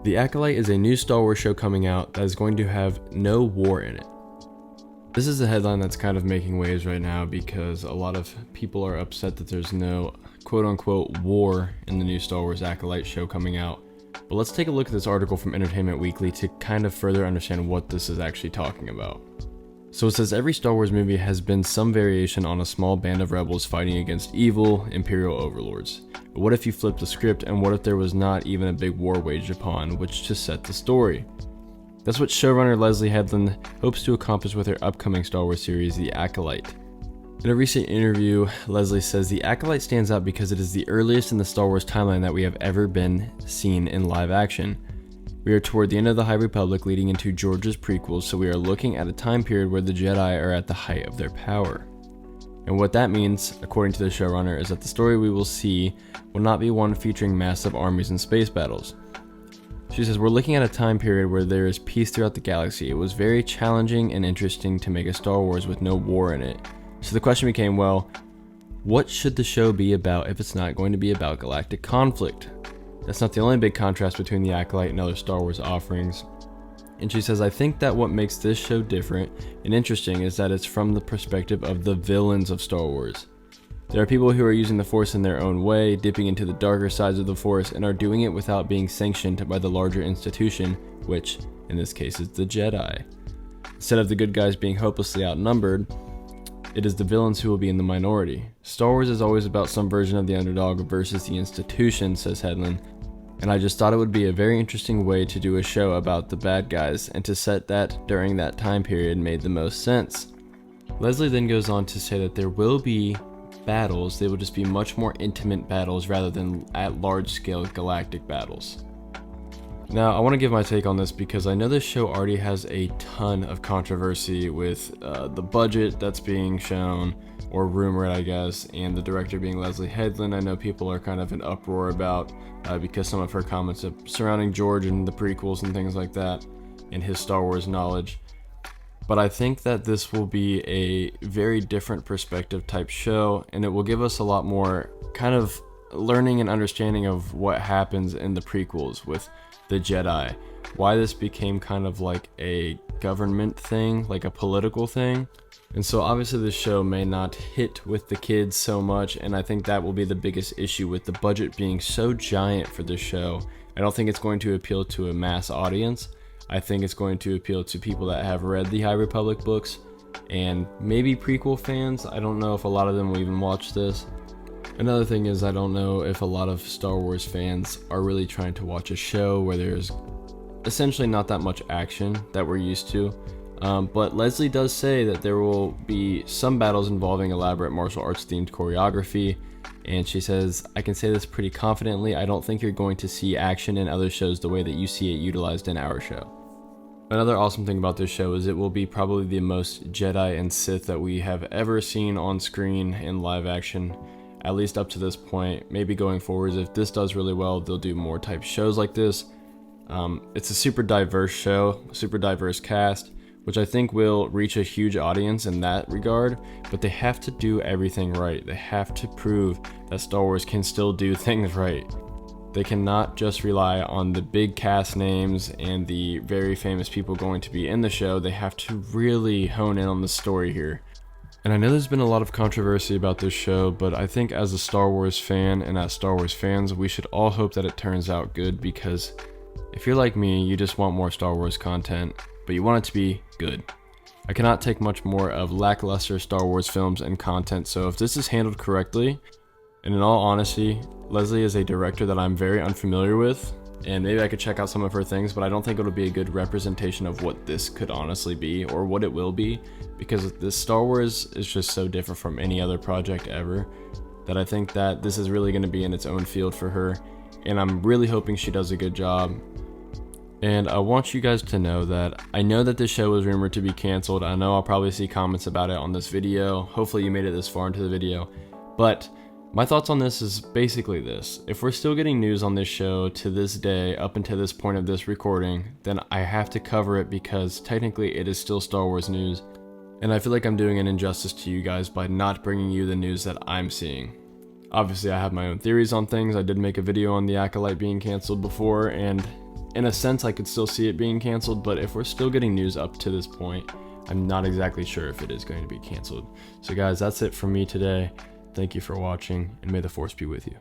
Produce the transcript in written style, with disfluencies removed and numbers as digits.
The Acolyte is a new Star Wars show coming out that is going to have no war in it. This is a headline that's kind of making waves right now because a lot of people are upset that there's no quote-unquote war in the new Star Wars Acolyte show coming out. But let's take a look at this article from Entertainment Weekly to kind of further understand what this is actually talking about. So it says every Star Wars movie has been some variation on a small band of rebels fighting against evil Imperial overlords. But what if you flipped the script, and what if there was not even a big war waged upon which to set the story? That's what showrunner Leslye Headland hopes to accomplish with her upcoming Star Wars series, The Acolyte. In a recent interview, Leslye says The Acolyte stands out because it is the earliest in the Star Wars timeline that we have ever been seen in live action. We are toward the end of the High Republic leading into George's prequels, so we are looking at a time period where the Jedi are at the height of their power. And what that means, according to the showrunner, is that the story we will see will not be one featuring massive armies and space battles. She says, we're looking at a time period where there is peace throughout the galaxy. It was very challenging and interesting to make a Star Wars with no war in it. So the question became, well, what should the show be about if it's not going to be about galactic conflict? That's not the only big contrast between The Acolyte and other Star Wars offerings. And she says, I think that what makes this show different and interesting is that it's from the perspective of the villains of Star Wars. There are people who are using the Force in their own way, dipping into the darker sides of the Force, and are doing it without being sanctioned by the larger institution, which, in this case, is the Jedi. Instead of the good guys being hopelessly outnumbered, it is the villains who will be in the minority. Star Wars is always about some version of the underdog versus the institution, says Headland, and I just thought it would be a very interesting way to do a show about the bad guys, and to set that during that time period made the most sense. Leslye then goes on to say that there will be battles, they will just be much more intimate battles rather than at large scale galactic battles. Now, I want to give my take on this because I know this show already has a ton of controversy with the budget that's being shown, or rumored I guess, and the director being Leslye Headland. I know people are kind of in uproar about because some of her comments surrounding George and the prequels and things like that, and his Star Wars knowledge. But I think that this will be a very different perspective type show, and it will give us a lot more kind of learning and understanding of what happens in the prequels with the Jedi, why this became kind of like a government thing, like a political thing. And so obviously the show may not hit with the kids so much, and I think that will be the biggest issue with the budget being so giant for this show. I don't think it's going to appeal to a mass audience. I think it's going to appeal to people that have read the High Republic books and maybe prequel fans. I don't know if a lot of them will even watch this. Another thing is, I don't know if a lot of Star Wars fans are really trying to watch a show where there's essentially not that much action that we're used to. But Leslye does say that there will be some battles involving elaborate martial arts themed choreography, and she says, I can say this pretty confidently, I don't think you're going to see action in other shows the way that you see it utilized in our show. Another awesome thing about this show is it will be probably the most Jedi and Sith that we have ever seen on screen in live action, at least up to this point. Maybe going forwards, if this does really well, they'll do more type shows like this. It's a super diverse show, super diverse cast, which I think will reach a huge audience in that regard, but they have to do everything right. They have to prove that Star Wars can still do things right. They cannot just rely on the big cast names and the very famous people going to be in the show. They have to really hone in on the story here. And I know there's been a lot of controversy about this show, but I think as a Star Wars fan and as Star Wars fans, we should all hope that it turns out good, because if you're like me, you just want more Star Wars content, but you want it to be good. I cannot take much more of lackluster Star Wars films and content, so if this is handled correctly, and in all honesty, Leslye is a director that I'm very unfamiliar with, and maybe I could check out some of her things, but I don't think it'll be a good representation of what this could honestly be, or what it will be, because this Star Wars is just so different from any other project ever, that I think that this is really going to be in its own field for her, and I'm really hoping she does a good job. And I want you guys to know that I know that this show was rumored to be canceled. I know I'll probably see comments about it on this video. Hopefully you made it this far into the video, but my thoughts on this is basically this. If we're still getting news on this show to this day, up until this point of this recording, then I have to cover it because technically it is still Star Wars news. And I feel like I'm doing an injustice to you guys by not bringing you the news that I'm seeing. Obviously I have my own theories on things. I did make a video on the Acolyte being canceled before, and in a sense, I could still see it being canceled, but if we're still getting news up to this point, I'm not exactly sure if it is going to be canceled. So guys, that's it from me today. Thank you for watching, and may the Force be with you.